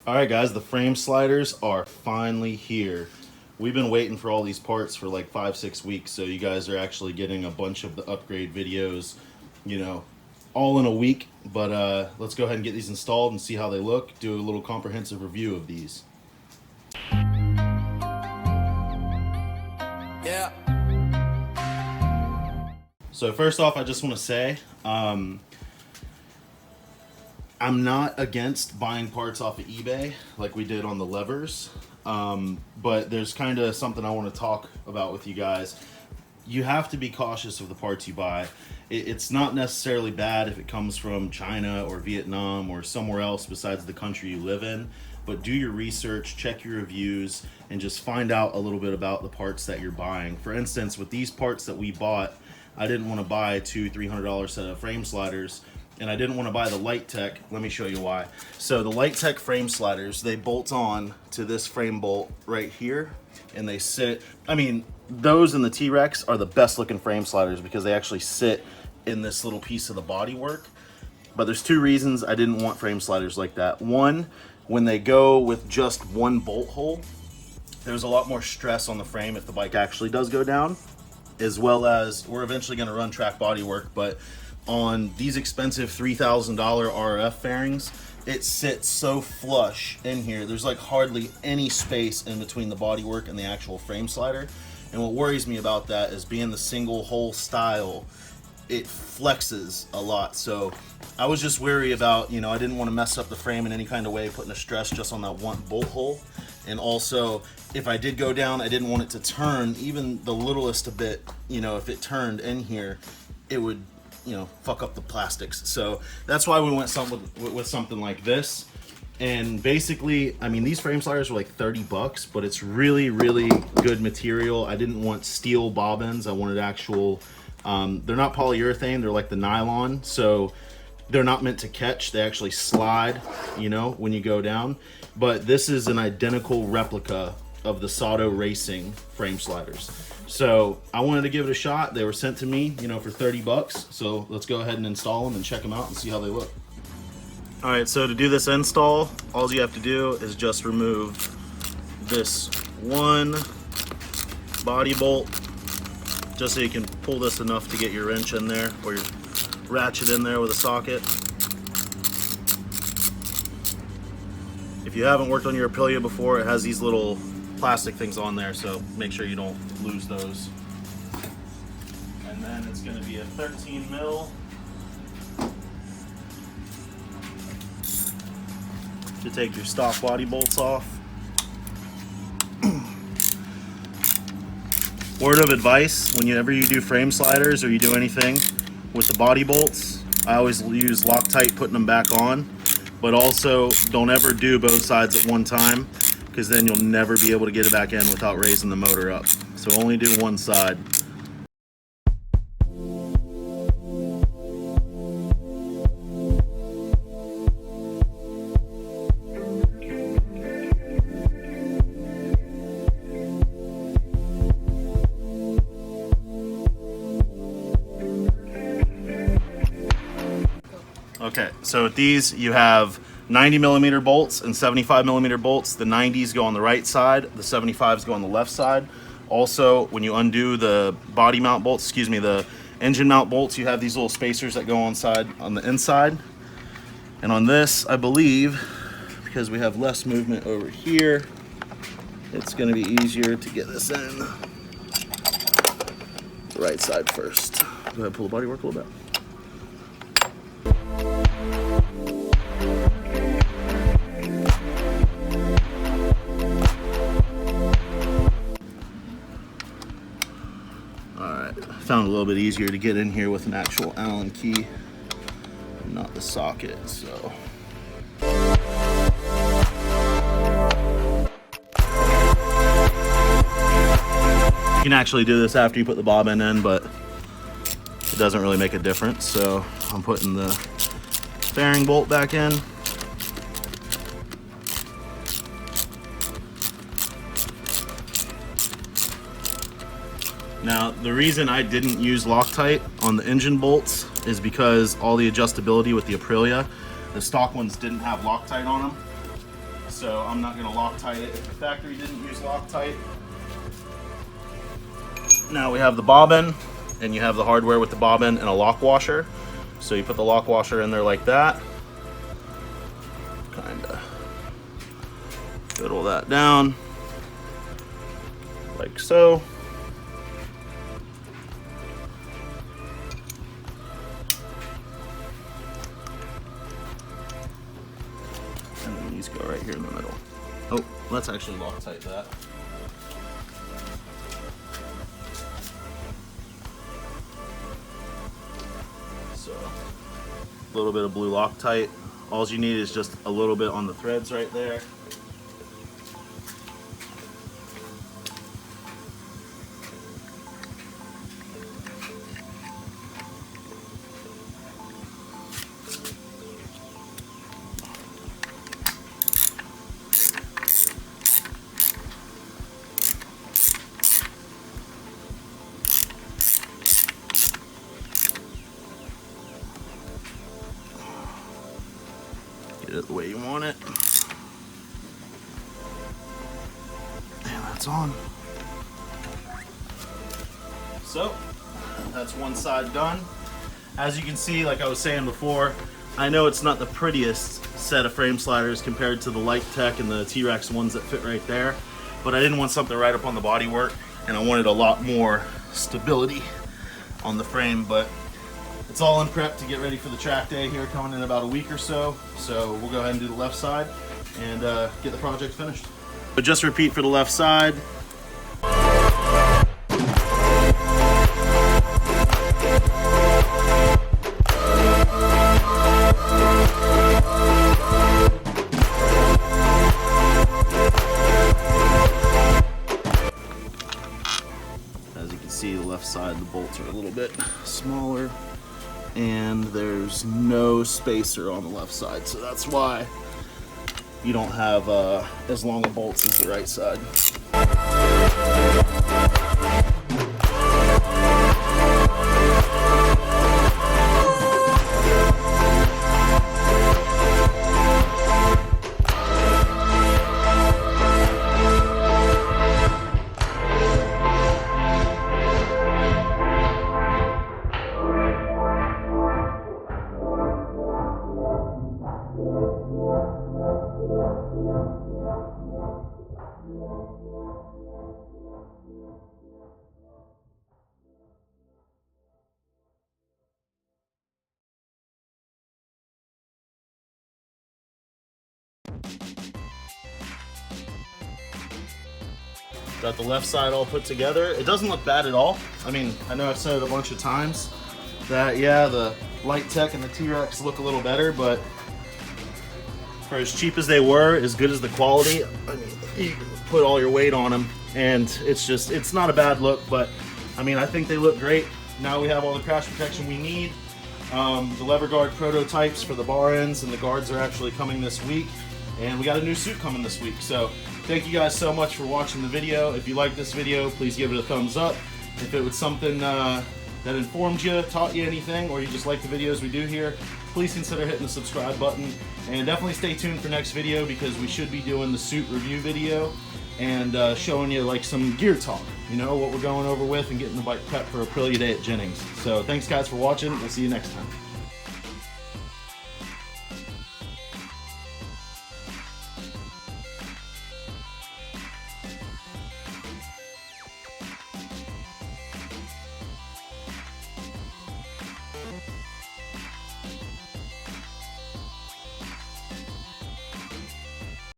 All right, guys, the frame sliders are finally here. We've been waiting for all these parts for like 5-6 weeks, so you guys are actually getting a bunch of the upgrade videos, all in a week. But let's go ahead and get these installed and see how they look, do a little comprehensive review of these. Yeah. So first off, I just want to say, I'm not against buying parts off of eBay like we did on the levers, but there's kind of something I want to talk about with you guys. You have to be cautious of the parts you buy. It's not necessarily bad if it comes from China or Vietnam or somewhere else besides the country you live in, but do your research, check your reviews, and just find out a little bit about the parts that you're buying. For instance, with these parts that we bought, I didn't want to buy a $200-300 set of frame sliders, and I didn't want to buy the Loctite. Let me show you why. So the Loctite frame sliders, they bolt on to this frame bolt right here, and they sit, those and the T-Rex are the best looking frame sliders because they actually sit in this little piece of the bodywork. But there's two reasons I didn't want frame sliders like that. One, when they go with just one bolt hole, there's a lot more stress on the frame if the bike actually does go down, as well as we're eventually going to run track bodywork, but on these expensive $3,000 RF fairings, it sits so flush in here. There's like hardly any space in between the bodywork and the actual frame slider. And what worries me about that is being the single hole style, it flexes a lot. So I was just wary about, I didn't want to mess up the frame in any kind of way, putting a stress just on that one bolt hole. And also, if I did go down, I didn't want it to turn even the littlest a bit. If it turned in here, it would fuck up the plastics. So that's why we went with something like this. And basically, these frame sliders were like $30, but it's really, really good material. I didn't want steel bobbins. I wanted actual, they're not polyurethane, they're like the nylon. So they're not meant to catch. They actually slide, when you go down. But this is an identical replica of the Sato Racing frame sliders. So I wanted to give it a shot. They were sent to me, for $30. So let's go ahead and install them and check them out and see how they look. All right, so to do this install, all you have to do is just remove this one body bolt, just so you can pull this enough to get your wrench in there or your ratchet in there with a socket. If you haven't worked on your Aprilia before, it has these little plastic things on there, so make sure you don't lose those. And then it's going to be a 13 mil to take your stock body bolts off. Word of advice, whenever you do frame sliders or you do anything with the body bolts, I always use Loctite putting them back on, but also don't ever do both sides at one time, because then you'll never be able to get it back in without raising the motor up. So only do one side. Okay, so with these you have 90mm bolts and 75mm bolts. The 90s go on the right side, the 75s go on the left side. Also, when you undo the body mount bolts, the engine mount bolts, you have these little spacers that go on the inside. And on this, I believe, because we have less movement over here, it's gonna be easier to get this in the right side first. Go ahead and pull the bodywork a little bit. Found a little bit easier to get in here with an actual Allen key, not the socket, so. You can actually do this after you put the bobbin in, but it doesn't really make a difference. So I'm putting the fairing bolt back in. Now, the reason I didn't use Loctite on the engine bolts is because all the adjustability with the Aprilia, the stock ones didn't have Loctite on them. so I'm not going to Loctite it if the factory didn't use Loctite. Now we have the bobbin, and you have the hardware with the bobbin and a lock washer. So you put the lock washer in there like that. Kinda fiddle that down like so. And then these go right here in the middle. Oh, let's actually Loctite that. So, a little bit of blue Loctite. All you need is just a little bit on the threads right there. Get it the way you want it. And that's on. So, that's one side done. As you can see, like I was saying before, I know it's not the prettiest set of frame sliders compared to the Loctite and the T-Rex ones that fit right there, but I didn't want something right up on the bodywork, and I wanted a lot more stability on the frame. But it's all in prep to get ready for the track day here coming in about a week or so. So we'll go ahead and do the left side and get the project finished. But just repeat for the left side. As you can see, the left side, the bolts are a little bit smaller, and there's no spacer on the left side, so that's why you don't have as long of bolts as the right side. Got the left side all put together. It doesn't look bad at all. I mean, I know I've said it a bunch of times that, yeah, the Loctite and the T-Rex look a little better, but for as cheap as they were, as good as the quality, I mean, you put all your weight on them, and it's not a bad look. But I mean, I think they look great. Now we have all the crash protection we need. The lever guard prototypes for the bar ends and the guards are actually coming this week, and we got a new suit coming this week. So thank you guys so much for watching the video. If you like this video, please give it a thumbs up. If it was something that informed you, taught you anything, or you just like the videos we do here, please consider hitting the subscribe button. And definitely stay tuned for next video, because we should be doing the suit review video and showing you like some gear talk, you know, what we're going over with, and getting the bike prepped for Aprilia Day at Jennings. So thanks guys for watching. We'll see you next time.